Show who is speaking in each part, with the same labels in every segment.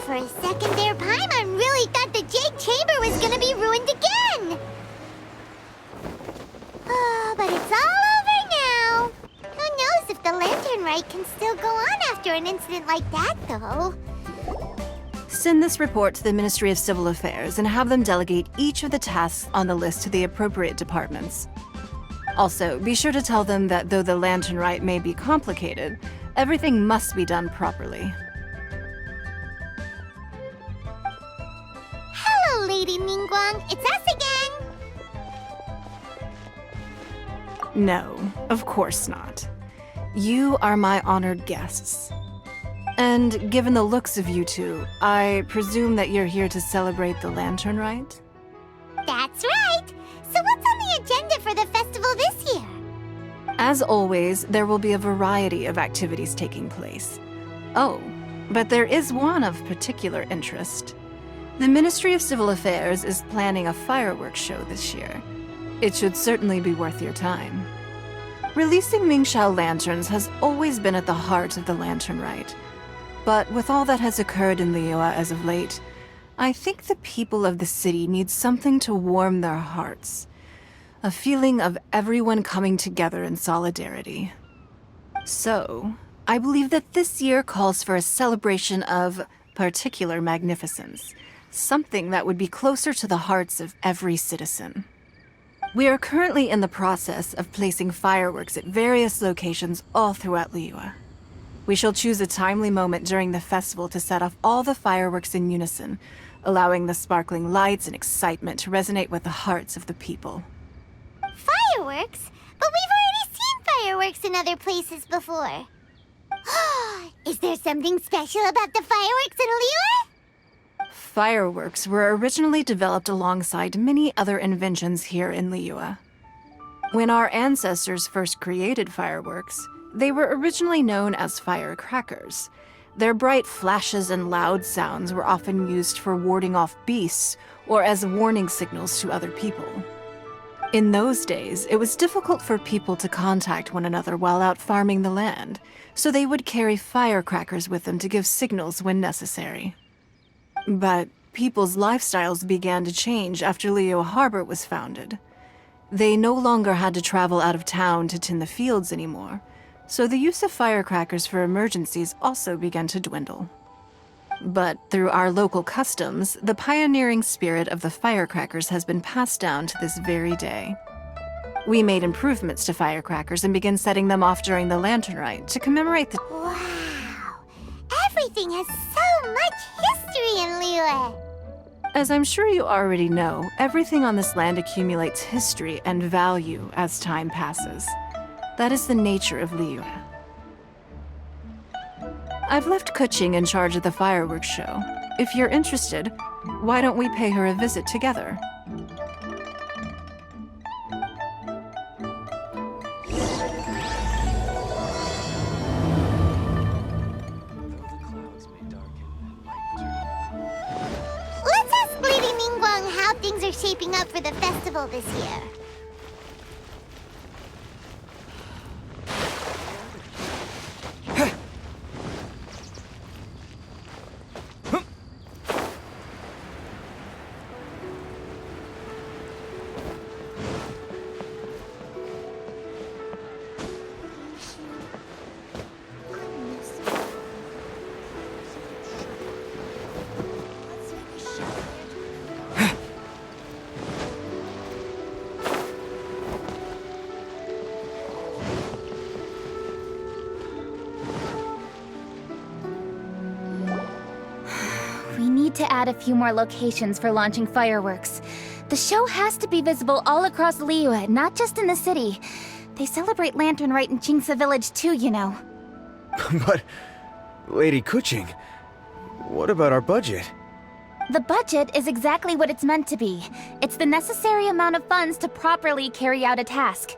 Speaker 1: For a second there, Paimon really thought the Jade Chamber was gonna be ruined again! Oh, but it's all over now! Who knows if the Lantern Rite can still go on after an incident like that, though?
Speaker 2: Send this report to the Ministry of Civil Affairs and have them delegate each of the tasks on the list to the appropriate departments. Also, be sure to tell them that though the Lantern Rite may be complicated, everything must be done properly.
Speaker 1: Hello, Lady Ningguang. It's us again!
Speaker 2: No, of course not. You are my honored guests. And given the looks of you two, I presume that you're here to celebrate the Lantern Rite?
Speaker 1: That's right! So what's on the agenda for the festival this year?
Speaker 2: As always, there will be a variety of activities taking place. Oh, but there is one of particular interest. The Ministry of Civil Affairs is planning a fireworks show this year. It should certainly be worth your time. Releasing Mingxiao lanterns has always been at the heart of the Lantern Rite. But with all that has occurred in Liyue as of late, I think the people of the city need something to warm their hearts. A feeling of everyone coming together in solidarity. So, I believe that this year calls for a celebration of particular magnificence. Something that would be closer to the hearts of every citizen. We are currently in the process of placing fireworks at various locations all throughout Liyue. We shall choose a timely moment during the festival to set off all the fireworks in unison, allowing the sparkling lights and excitement to resonate with the hearts of the people.
Speaker 1: Fireworks? But we've already seen fireworks in other places before. Is there something special about the fireworks in Liyue?
Speaker 2: Fireworks were originally developed alongside many other inventions here in Liyue. When our ancestors first created fireworks, they were originally known as firecrackers. Their bright flashes and loud sounds were often used for warding off beasts or as warning signals to other people. In those days, it was difficult for people to contact one another while out farming the land, so they would carry firecrackers with them to give signals when necessary. But people's lifestyles began to change after Liyue Harbor was founded. They no longer had to travel out of town to tend the fields anymore, so the use of firecrackers for emergencies also began to dwindle. But through our local customs, the pioneering spirit of the firecrackers has been passed down to this very day. We made improvements to firecrackers and began setting them off during the Lantern Rite to commemorate the—
Speaker 1: Wow! Everything has so much history in Liyue!
Speaker 2: As I'm sure you already know, everything on this land accumulates history and value as time passes. That is the nature of Liyue. I've left Kuching in charge of the fireworks show. If you're interested, why don't we pay her a visit together?
Speaker 1: Let's ask Lady Ningguang how things are shaping up for the festival this year.
Speaker 3: To add a few more locations for launching fireworks. The show has to be visible all across Liyue, not just in the city. They celebrate Lantern Rite in Qingce Village too, you know.
Speaker 4: But, Lady Kuching, what about our budget?
Speaker 3: The budget is exactly what it's meant to be. It's the necessary amount of funds to properly carry out a task.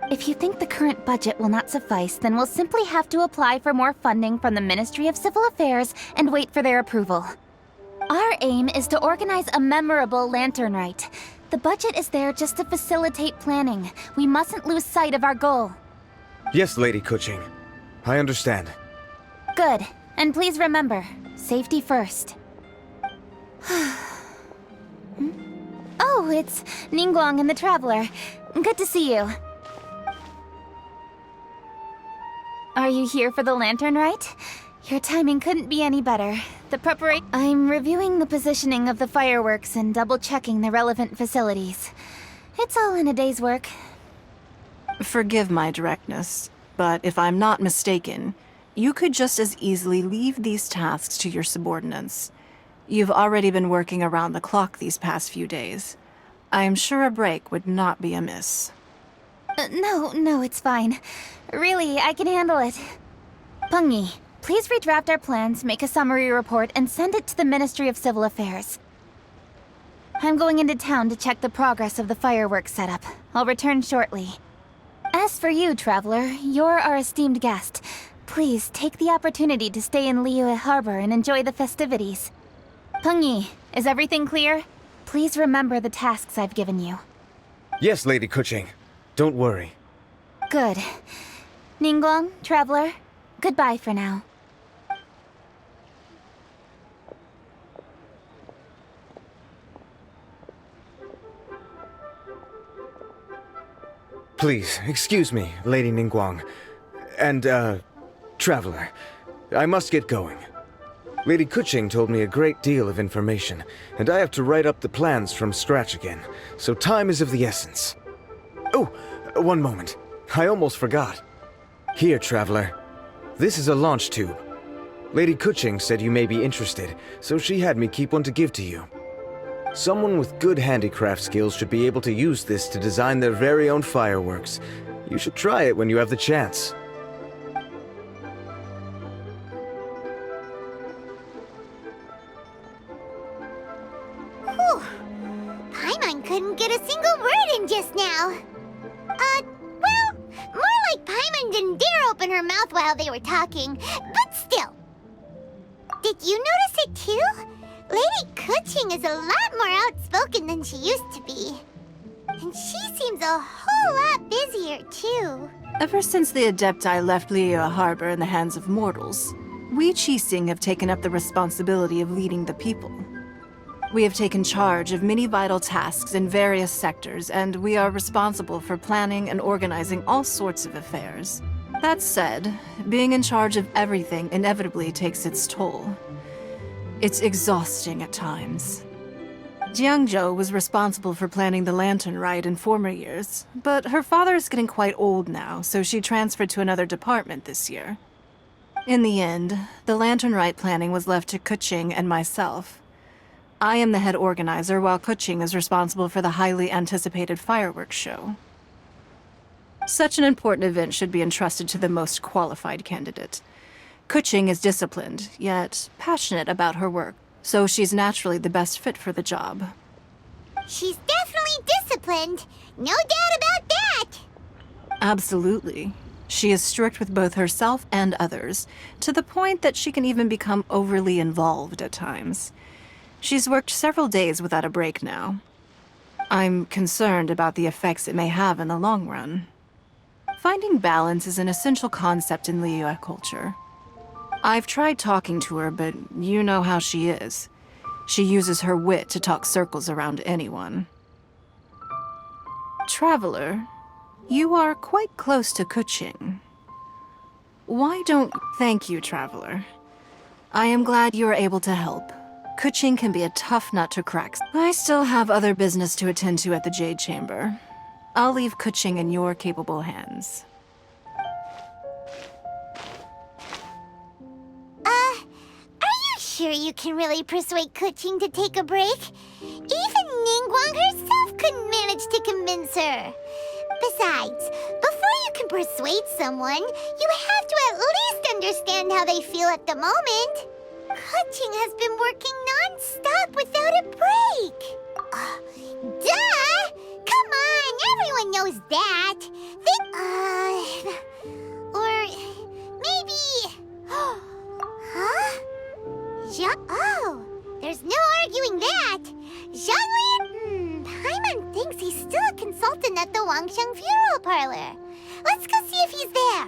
Speaker 3: If you think the current budget will not suffice, then we'll simply have to apply for more funding from the Ministry of Civil Affairs and wait for their approval. Our aim is to organize a memorable Lantern Rite. The budget is there just to facilitate planning. We mustn't lose sight of our goal.
Speaker 4: Yes, Lady Kuching. I understand.
Speaker 3: Good. And please remember, Safety first. Oh, it's Ningguang and the Traveler. Good to see you. Are you here for the Lantern Rite? Your timing couldn't be any better. I'm reviewing the positioning of the fireworks and double-checking the relevant facilities. It's all in a day's work.
Speaker 2: Forgive my directness, but if I'm not mistaken, you could just as easily leave these tasks to your subordinates. You've already been working around the clock these past few days. I am sure a break would not be amiss.
Speaker 3: No, it's fine. Really, I can handle it. Pengyi, please redraft our plans, make a summary report, and send it to the Ministry of Civil Affairs. I'm going into town to check the progress of the fireworks setup. I'll return shortly. As for you, Traveler, you're our esteemed guest. Please take the opportunity to stay in Liyue Harbor and enjoy the festivities. Pengyi, is everything clear? Please remember the tasks I've given you.
Speaker 4: Yes, Lady Kuching. Don't worry.
Speaker 3: Good. Ningguang, Traveler, goodbye for now.
Speaker 4: Please, excuse me, Lady Ningguang. And, Traveler. I must get going. Lady Kuching told me a great deal of information, and I have to write up the plans from scratch again, so time is of the essence. Oh, one moment. I almost forgot. Here, Traveler. This is a launch tube. Lady Kuching said you may be interested, so she had me keep one to give to you. Someone with good handicraft skills should be able to use this to design their very own fireworks. You should try it when you have the chance.
Speaker 1: Whew. Paimon couldn't get a single word in just now. Well, more like Paimon didn't dare open her mouth while they were talking, but still. Did you notice it too? Lady Kuching is a lot more outspoken than she used to be. And she seems a whole lot busier too.
Speaker 2: Ever since the Adepti left Liyue Harbor in the hands of mortals, we Qixing have taken up the responsibility of leading the people. We have taken charge of many vital tasks in various sectors, and we are responsible for planning and organizing all sorts of affairs. That said, being in charge of everything inevitably takes its toll. It's exhausting at times. Jiangzhou was responsible for planning the Lantern Rite in former years, but her father is getting quite old now, so she transferred to another department this year. In the end, the Lantern Rite planning was left to Kuching and myself. I am the head organizer, while Kuching is responsible for the highly anticipated fireworks show. Such an important event should be entrusted to the most qualified candidate. Kuching is disciplined, yet passionate about her work, so she's naturally the best fit for the job.
Speaker 1: She's definitely disciplined. No doubt about that.
Speaker 2: Absolutely. She is strict with both herself and others, to the point that she can even become overly involved at times. She's worked several days without a break now. I'm concerned about the effects it may have in the long run. Finding balance is an essential concept in Liyue culture. I've tried talking to her, but you know how she is. She uses her wit to talk circles around anyone. Traveler, you are quite close to Kuching. Why don't... Thank you, Traveler. I am glad you are able to help. Kuching can be a tough nut to crack. I still have other business to attend to at the Jade Chamber. I'll leave Kuching in your capable hands.
Speaker 1: Sure you can really persuade Kuching to take a break? Even Ningguang herself couldn't manage to convince her. Besides, before you can persuade someone, you have to at least understand how they feel at the moment. Kuching has been working non-stop without a break. Duh! Come on, everyone knows that. Or maybe... Huh? Oh, there's no arguing that. Zhongli? Paimon thinks he's still a consultant at the Wangsheng Funeral Parlor. Let's go see if he's there.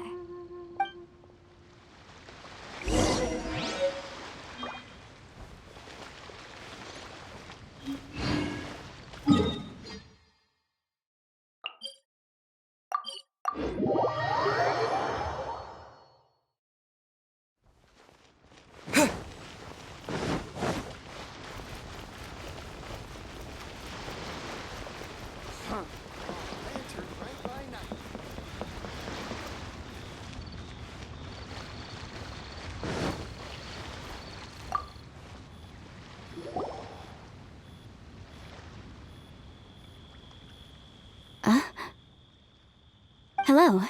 Speaker 5: Hello.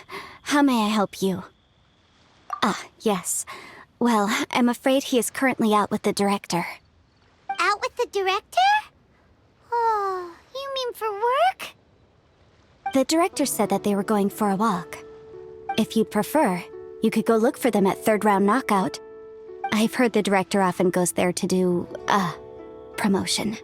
Speaker 5: How may I help you? Ah, yes. Well, I'm afraid he is currently out with the director.
Speaker 1: Out with the director? Oh, you mean for work?
Speaker 5: The director said that they were going for a walk. If you'd prefer, you could go look for them at third round knockout. I've heard the director often goes there to do, promotion.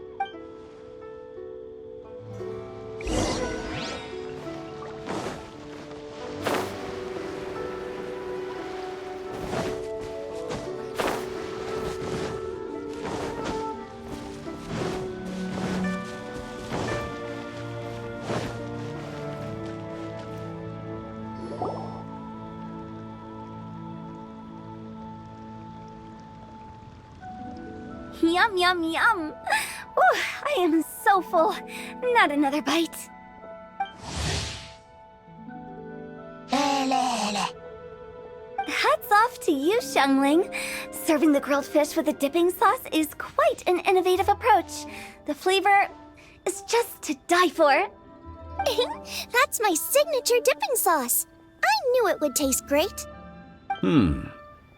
Speaker 3: Yum, yum, yum. Ooh, I am so full. Not another bite. Hats off to you, Xiangling. Serving the grilled fish with a dipping sauce is quite an innovative approach. The flavor is just to die for.
Speaker 1: That's my signature dipping sauce. I knew it would taste great.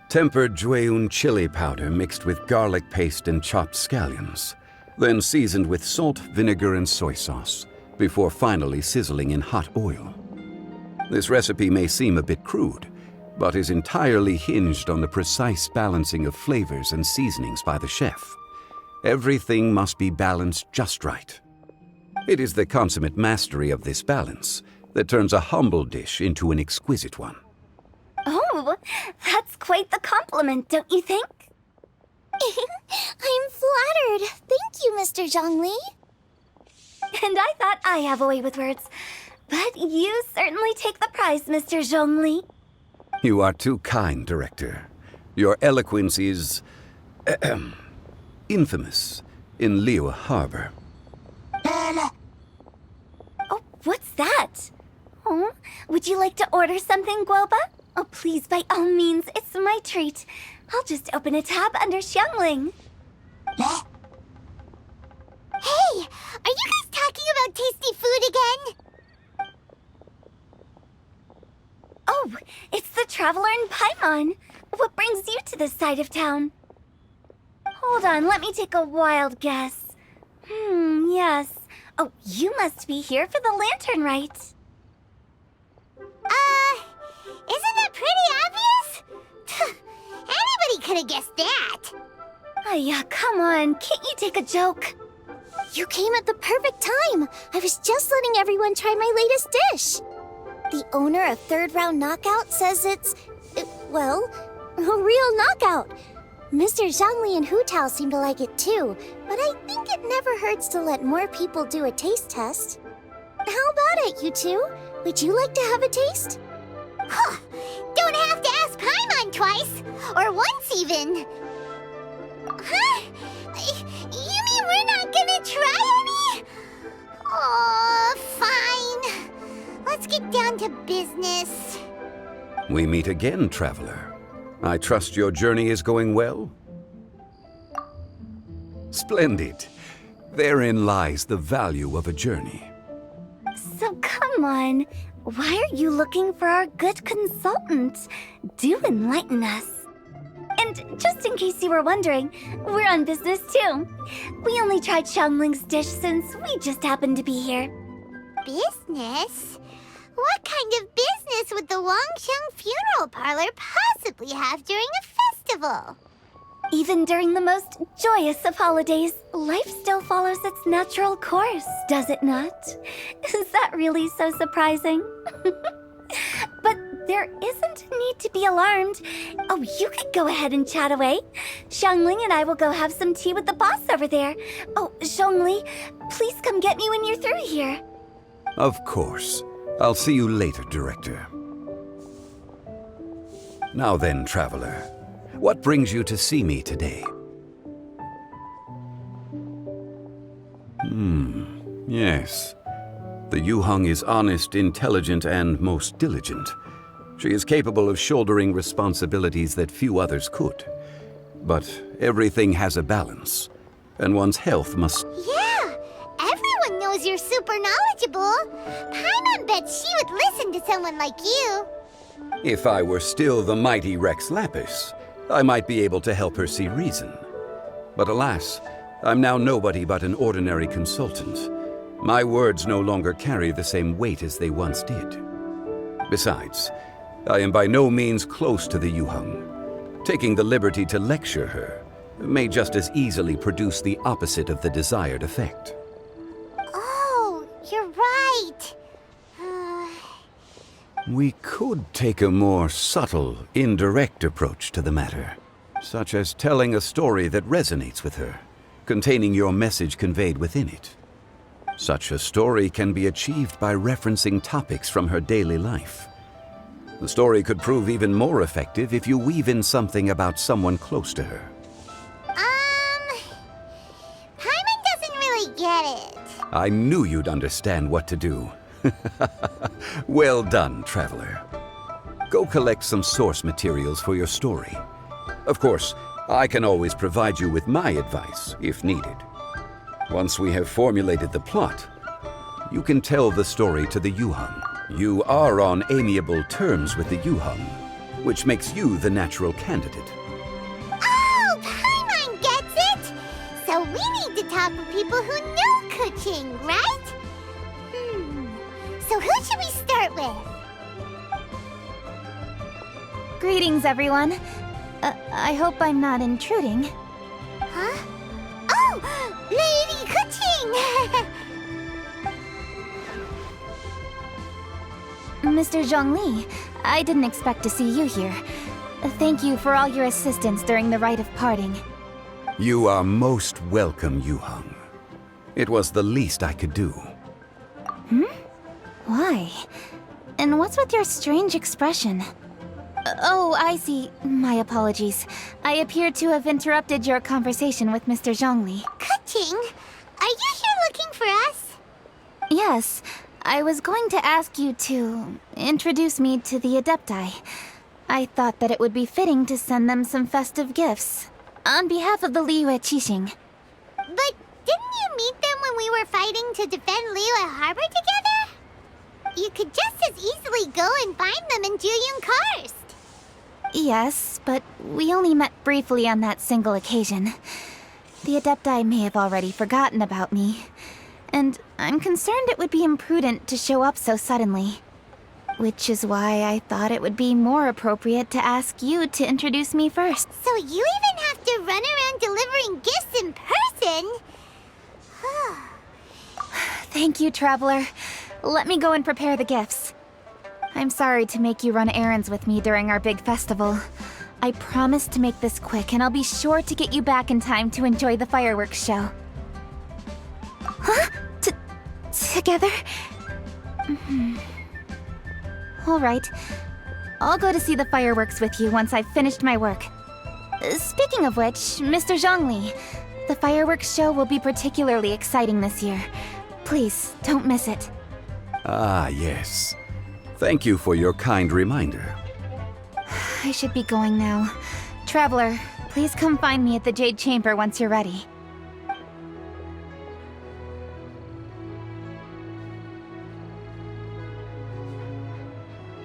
Speaker 6: Tempered Jueyun chili powder mixed with garlic paste and chopped scallions, then seasoned with salt, vinegar, and soy sauce, before finally sizzling in hot oil. This recipe may seem a bit crude, but is entirely hinged on the precise balancing of flavors and seasonings by the chef. Everything must be balanced just right. It is the consummate mastery of this balance that turns a humble dish into an exquisite one.
Speaker 3: Oh, that's quite the compliment, don't you think?
Speaker 1: I'm flattered. Thank you, Mr. Zhongli.
Speaker 3: And I thought I have a way with words. But you certainly take the prize, Mr. Zhongli.
Speaker 6: You are too kind, Director. Your eloquence is infamous in Liyue Harbor.
Speaker 3: Oh, what's that? Oh, would you like to order something, Guoba? Oh, please, by all means, it's my treat. I'll just open a tab under Xiangling.
Speaker 1: Hey, are you guys talking about tasty food again?
Speaker 3: Oh, it's the Traveler in Paimon. What brings you to this side of town? Hold on, let me take a wild guess. Yes. Oh, you must be here for the Lantern Rite.
Speaker 1: Isn't that pretty obvious? Anybody could have guessed that.
Speaker 3: Oh, yeah, come on. Can't you take a joke?
Speaker 1: You came at the perfect time. I was just letting everyone try my latest dish. The owner of Third Round Knockout says it's, well, a real knockout. Mr. Zhongli and Hu Tao seem to like it too, but I think it never hurts to let more people do a taste test. How about it, you two? Would you like to have a taste? Huh, don't have to ask Paimon twice, or once even. Huh? You mean we're not gonna try any? Oh, fine. Let's get down to business.
Speaker 6: We meet again, Traveler. I trust your journey is going well? Splendid. Therein lies the value of a journey.
Speaker 3: So come on. Why are you looking for our good consultant? Do enlighten us. And just in case you were wondering, we're on business too. We only tried Xiangling's dish since we just happened to be here.
Speaker 1: Business? What kind of business would the Wangsheng Funeral Parlor possibly have during a festival?
Speaker 3: Even during the most joyous of holidays, life still follows its natural course, does it not? Is that really so surprising? But there isn't a need to be alarmed. Oh, you could go ahead and chat away. Xiangling and I will go have some tea with the boss over there. Oh, Zhongli, please come get me when you're through here.
Speaker 6: Of course. I'll see you later, Director. Now then, Traveler, what brings you to see me today? Yes. The Yuheng is honest, intelligent, and most diligent. She is capable of shouldering responsibilities that few others could. But everything has a balance, and one's health must...
Speaker 1: Yeah, everyone knows knows you're super knowledgeable. Paimon bets she would listen to someone like you.
Speaker 6: If I were still the mighty Rex Lapis, I might be able to help her see reason. But alas, I'm now nobody but an ordinary consultant. My words no longer carry the same weight as they once did. Besides, I am by no means close to the Yuheng. Taking the liberty to lecture her may just as easily produce the opposite of the desired effect.
Speaker 1: Oh, you're right.
Speaker 6: We could take a more subtle, indirect approach to the matter, such as telling a story that resonates with her, containing your message conveyed within it. Such a story can be achieved by referencing topics from her daily life. The story could prove even more effective if you weave in something about someone close to her.
Speaker 1: Paimon doesn't really get it.
Speaker 6: I knew you'd understand what to do. Well done, Traveler. Go collect some source materials for your story. Of course, I can always provide you with my advice, if needed. Once we have formulated the plot, you can tell the story to the Yuheng. You are on amiable terms with the Yuheng, which makes you the natural candidate.
Speaker 1: Oh, Paimon gets it! So we need to talk with people who know Kuching, right? So who should we start with?
Speaker 3: Greetings, everyone. I hope I'm not intruding.
Speaker 1: Huh? Oh! Lady Kuching!
Speaker 3: Mr. Zhongli, I didn't expect to see you here. Thank you for all your assistance during the rite of parting.
Speaker 6: You are most welcome, Yuheng. It was the least I could do.
Speaker 3: Why? And what's with your strange expression? Oh, I see. My apologies. I appear to have interrupted your conversation with Mr. Zhongli.
Speaker 1: Kuching, are you here looking for us?
Speaker 3: Yes, I was going to ask you to introduce me to the Adepti. I thought that it would be fitting to send them some festive gifts. On behalf of the Liyue Qixing.
Speaker 1: But didn't you meet them when we were fighting to defend Liyue Harbor together? You could just as easily go and find them in Juyun Karst.
Speaker 3: Yes, but we only met briefly on that single occasion. The Adepti may have already forgotten about me, and I'm concerned it would be imprudent to show up so suddenly. Which is why I thought it would be more appropriate to ask you to introduce me first.
Speaker 1: So you even have to run around delivering gifts in person?
Speaker 3: Thank you, Traveler. Let me go and prepare the gifts. I'm sorry to make you run errands with me during our big festival. I promise to make this quick, and I'll be sure to get you back in time to enjoy the fireworks show. Huh? Together? All right. I'll go to see the fireworks with you once I've finished my work. Speaking of which, Mr. Zhongli, the fireworks show will be particularly exciting this year. Please, don't miss it.
Speaker 6: Ah, yes. Thank you for your kind reminder.
Speaker 3: I should be going now. Traveler, please come find me at the Jade Chamber once you're ready.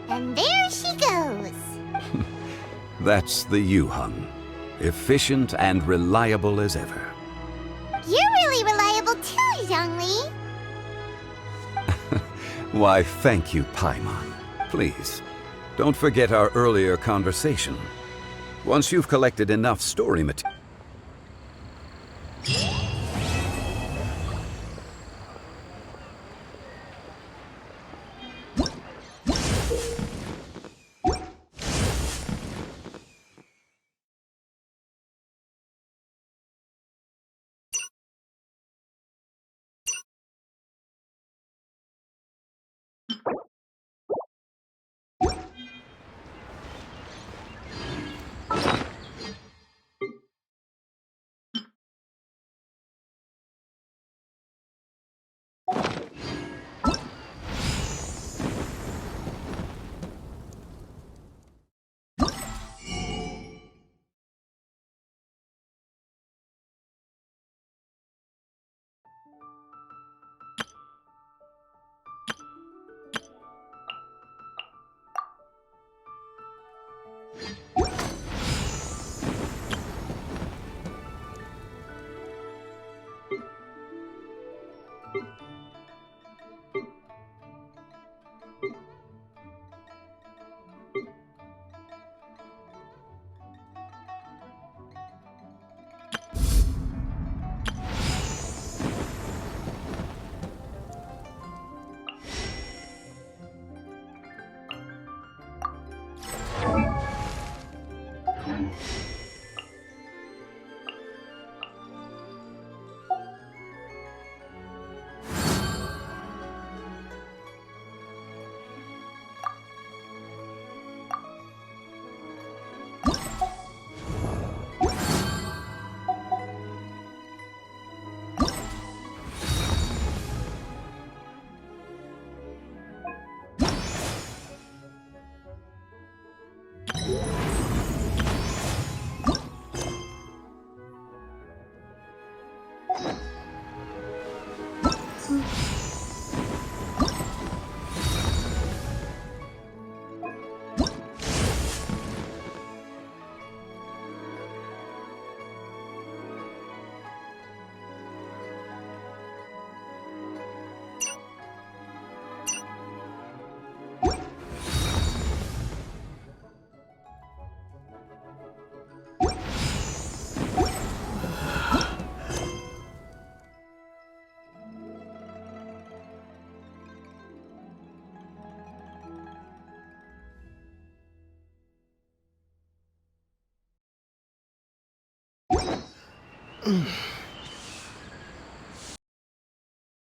Speaker 1: And there she goes.
Speaker 6: That's the Yuheng. Efficient and reliable as ever.
Speaker 1: You're really reliable too, Zhongli.
Speaker 6: Why, thank you, Paimon. Please, don't forget our earlier conversation. Once you've collected enough story material...